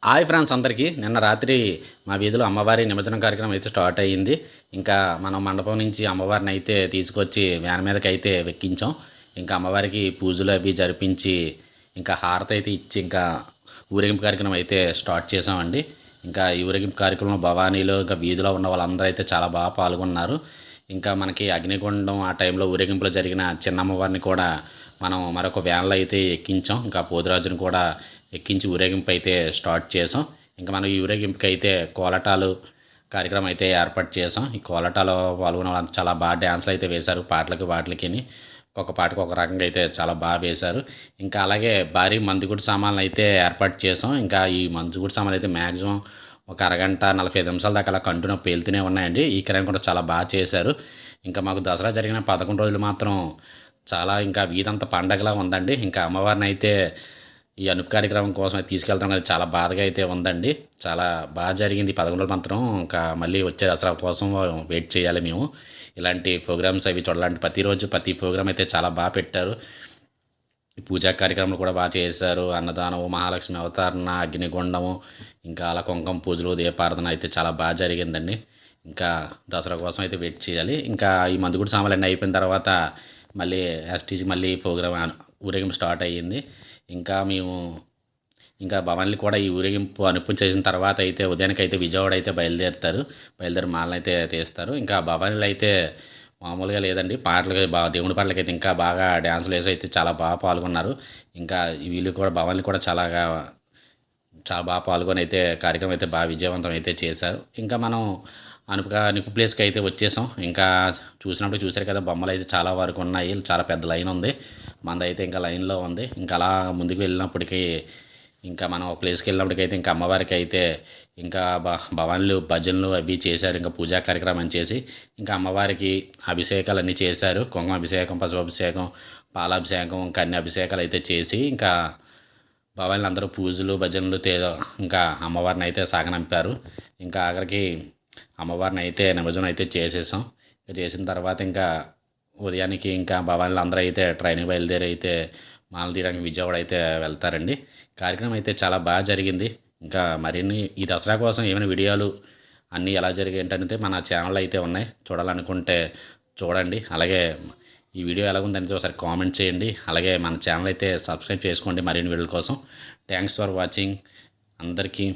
Hi friends అందరికీ నిన్న రాత్రి మా వీధిలో అమ్మవారి నిమజ్జనం కార్యక్రమం అయితే స్టార్ట్ అయ్యింది. ఇంకా మనం మండపం నుంచి అమ్మవారిని అయితే తీసుకొచ్చి వ్యాన్ మీదకి అయితే వెక్కించాం. ఇంకా అమ్మవారికి పూజలు అవి జరిపించి ఇంకా హారతి అయితే ఇచ్చి ఇంకా ఊరేగింపు కార్యక్రమం అయితే స్టార్ట్ చేసామండి. ఇంకా ఈ ఊరేగింపు కార్యక్రమంలో భవానీలో ఇంకా వీధిలో ఉన్న వాళ్ళందరూ అయితే చాలా బాగా పాల్గొన్నారు. ఇంకా మనకి అగ్నిగుండం ఆ టైంలో ఊరేగింపులో జరిగిన చిన్న అమ్మవారిని కూడా మనం మరొక వ్యాన్లో అయితే ఎక్కించాం. ఇంకా పోతురాజును కూడా ఎక్కించి ఊరేగింపు అయితే స్టార్ట్ చేసాం. ఇంకా మనం ఈ ఊరేగింపుకి అయితే కోలాటాలు కార్యక్రమం అయితే ఏర్పాటు చేసాం. ఈ కోలాటాలో పాల్గొన్న వాళ్ళు చాలా బాగా డ్యాన్స్లు అయితే వేశారు. పాటలకి వాటికి ఒక్కొక్క పాటకు ఒక రకంగా అయితే చాలా బాగా వేశారు. ఇంకా అలాగే భారీ మందుగుడి సామాన్లు అయితే ఏర్పాటు చేసాం. ఇంకా ఈ మందుగుడి సామాన్లు అయితే మ్యాక్సిమం ఒక అరగంట 45 నిమిషాల దాకా అలా కంటిన్యూ పేలుతూనే ఉన్నాయండి. ఈ కార్యం కూడా చాలా బాగా చేశారు. ఇంకా మాకు దసరా జరిగిన 11 రోజులు మాత్రం చాలా ఇంకా వీధంతా పండగలా ఉందండి. ఇంకా అమ్మవారిని అయితే ఈ అనుపు కార్యక్రమం కోసం అయితే తీసుకెళ్తాం కదా, చాలా బాధగా అయితే ఉందండి. చాలా బాగా జరిగింది 11 రోజులు మాత్రం. ఇంకా మళ్ళీ వచ్చే దసరా కోసం వెయిట్ చేయాలి మేము. ఇలాంటి ప్రోగ్రామ్స్ అవి చూడాలంటే ప్రతిరోజు ప్రతి ప్రోగ్రామ్ అయితే చాలా బాగా పెట్టారు. ఈ పూజా కార్యక్రమాలు కూడా బాగా చేశారు. అన్నదానం, మహాలక్ష్మి అవతారణ, అగ్నిగుండము, ఇంకా అలా కుంకుమ పూజలు, దీపారాధన అయితే చాలా బాగా జరిగిందండి. ఇంకా దసరా కోసం అయితే వెయిట్ చేయాలి. ఇంకా ఈ మందుగుడి సామాన్లు అన్నీ అయిపోయిన తర్వాత మళ్ళీ ఎస్టీజీ మళ్ళీ ప్రోగ్రామ్ ఊరేగింపు స్టార్ట్ అయ్యింది. ఇంకా మేము ఇంకా భవానీలు కూడా ఈ ఊరేగింపు అనుపు చేసిన తర్వాత అయితే ఉదయానికి అయితే విజయవాడ అయితే బయలుదేరుతారు. బయలుదేరి మాలను అయితే తీస్తారు. ఇంకా భవానీలు అయితే మామూలుగా లేదండి, పాటలకి బాగా దేవుడి పాటలకి అయితే ఇంకా బాగా డ్యాన్సులు వేసి అయితే చాలా బాగా పాల్గొన్నారు. ఇంకా వీళ్ళు కూడా భవానీలు కూడా చాలా చాలా బాగా పాల్గొని అయితే కార్యక్రమం అయితే బాగా విజయవంతం అయితే చేశారు. ఇంకా మనం అనుపు ప్లేస్కి అయితే వచ్చేసాం. ఇంకా చూసినప్పుడు చూశారు కదా, బొమ్మలు అయితే చాలా వరకు ఉన్నాయి. చాలా పెద్ద లైన్ ఉంది. మనదైతే ఇంకా లైన్లో ఉంది. ఇంకా అలా ముందుకు వెళ్ళినప్పటికీ ఇంకా మనం ఒక ప్లేస్కి వెళ్ళినప్పటికైతే ఇంకా అమ్మవారికి అయితే ఇంకా భవాన్లు భజనలు అవి చేశారు. ఇంకా పూజా కార్యక్రమం చేసి ఇంకా అమ్మవారికి అభిషేకాలు అన్నీ చేశారు. కుంకుమ అభిషేకం, పసుపు అభిషేకం, పాలాభిషేకం, కన్య అభిషేకాలు అయితే చేసి ఇంకా భవాన్లు అందరూ పూజలు భజనలు ఇంకా అమ్మవారిని అయితే సాగనంపారు. ఇంకా ఆఖరికి అమ్మవారిని అయితే నిమజ్జనం అయితే చేసేసాం. ఇంకా చేసిన తర్వాత ఇంకా ఉదయానికి ఇంకా భవానీలు అందరూ అయితే ట్రైన్కి బయలుదేరి అయితే మాలలు తీయడానికి విజయవాడ అయితే వెళ్తారండి. కార్యక్రమం అయితే చాలా బాగా జరిగింది. ఇంకా మరిన్ని ఈ దసరా కోసం ఏమైనా వీడియోలు అన్నీ ఎలా జరిగాయి ఏంటంటే మన ఛానల్లో అయితే ఉన్నాయి. చూడాలనుకుంటే చూడండి. అలాగే ఈ వీడియో ఎలాగుందనేది ఒకసారి కామెంట్ చేయండి. అలాగే మన ఛానల్ అయితే సబ్స్క్రైబ్ చేసుకోండి మరిన్ని వీడియోల కోసం. థ్యాంక్స్ ఫర్ వాచింగ్ అందరికీ.